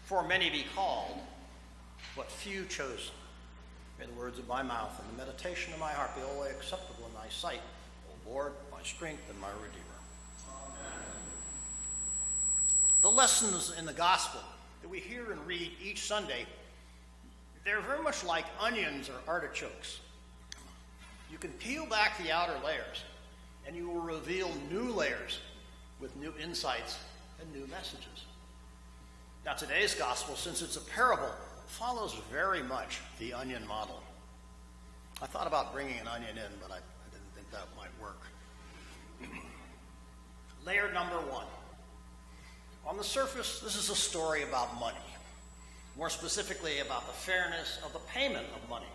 For many be called, but few chosen. May the words of my mouth and the meditation of my heart be always acceptable in thy sight, O Lord, my strength and my Redeemer. Amen. The lessons in the gospel that we hear and read each Sunday, they're very much like onions or artichokes. You can peel back the outer layers, and you will reveal new layers with new insights and new messages. Now, today's gospel, since it's a parable, follows very much the onion model. I thought about bringing an onion in, but I didn't think that might work. Layer number one. On the surface, this is a story about money. More specifically, about the fairness of the payment of money.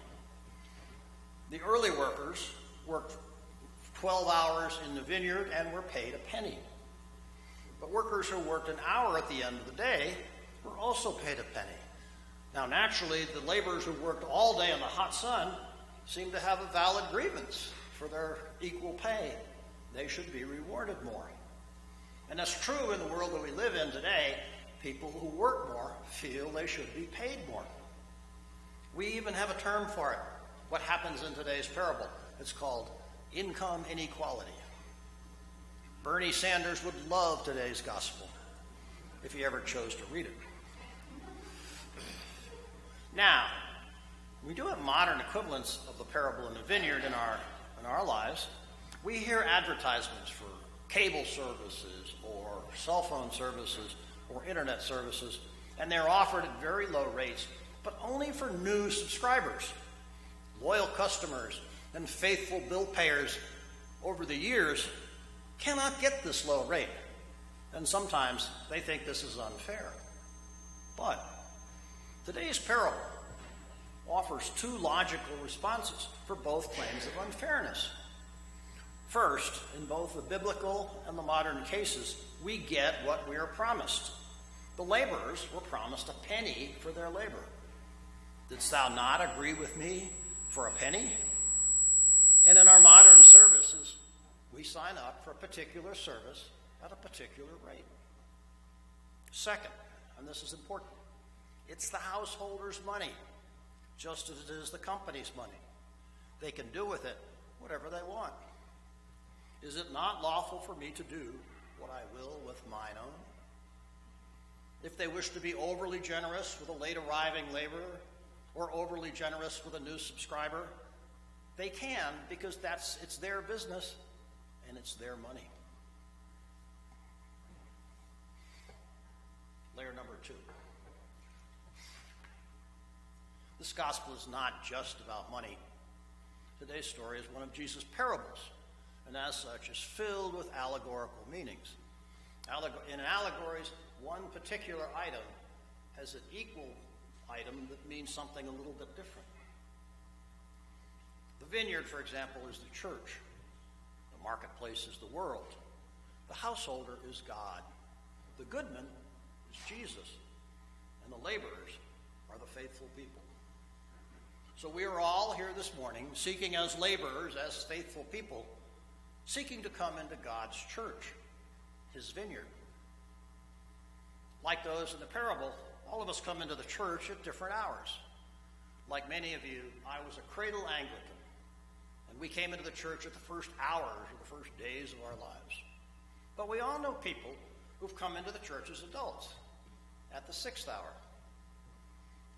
The early workers worked 12 hours in the vineyard and were paid a penny. But workers who worked an hour at the end of the day were also paid a penny. Now, naturally, the laborers who worked all day in the hot sun seemed to have a valid grievance for their equal pay. They should be rewarded more. And that's true in the world that we live in today. People who work more feel they should be paid more. We even have a term for it, what happens in today's parable. It's called income inequality. Bernie Sanders would love today's gospel if he ever chose to read it. Now, we do have modern equivalents of the parable in the vineyard in our lives. We hear advertisements for cable services or cell phone services or internet services, and they're offered at very low rates, but only for new subscribers. Loyal customers and faithful bill payers over the years cannot get this low rate, and sometimes they think this is unfair. But today's parable offers two logical responses for both claims of unfairness. First, in both the biblical and the modern cases, we get what we are promised. The laborers were promised a penny for their labor. Didst thou not agree with me for a penny? And in our modern services, we sign up for a particular service at a particular rate. Second, and this is important, it's the householder's money, just as it is the company's money. They can do with it whatever they want. Is it not lawful for me to do what I will with mine own? If they wish to be overly generous with a late arriving laborer or overly generous with a new subscriber, they can, because it's their business and it's their money. Layer number two. This gospel is not just about money. Today's story is one of Jesus' parables, and as such is filled with allegorical meanings. In allegories, one particular item has an equal item that means something a little bit different. The vineyard, for example, is the church. The marketplace is the world. The householder is God. The goodman is Jesus. And the laborers are the faithful people. So we are all here this morning seeking as laborers, as faithful people, seeking to come into God's church, his vineyard. Like those in the parable, all of us come into the church at different hours. Like many of you, I was a cradle Anglican, and we came into the church at the first hours or the first days of our lives. But we all know people who've come into the church as adults at the 6th hour.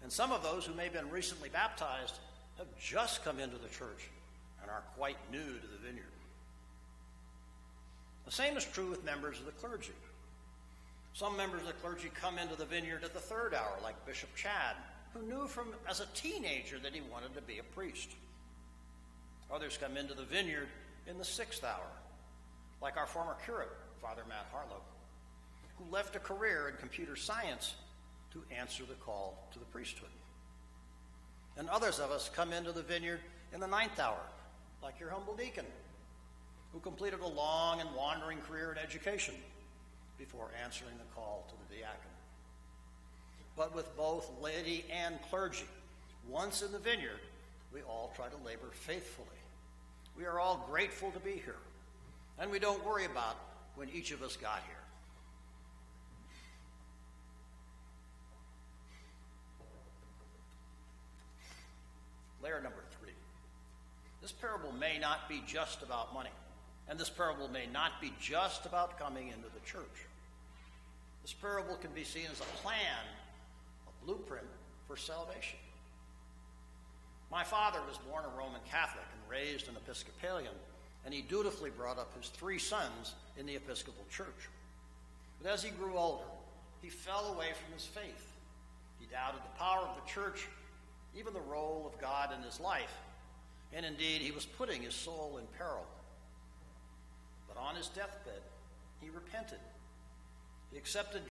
And some of those who may have been recently baptized have just come into the church and are quite new to the vineyard. The same is true with members of the clergy. Some members of the clergy come into the vineyard at the 3rd hour, like Bishop Chad, who knew as a teenager that he wanted to be a priest. Others come into the vineyard in the 6th hour, like our former curate, Father Matt Harlow, who left a career in computer science to answer the call to the priesthood. And others of us come into the vineyard in the 9th hour, like your humble deacon, who completed a long and wandering career in education before answering the call to the diaconate. But with both laity and clergy, once in the vineyard, we all try to labor faithfully. We are all grateful to be here, and we don't worry about when each of us got here. This parable may not be just about money, and this parable may not be just about coming into the church. This parable can be seen as a plan, a blueprint for salvation. My father was born a Roman Catholic and raised an Episcopalian, and he dutifully brought up his 3 sons in the Episcopal Church. But as he grew older, he fell away from his faith. He doubted the power of the church, even the role of God in his life, and indeed he was putting his soul in peril. But on his deathbed, he repented. He accepted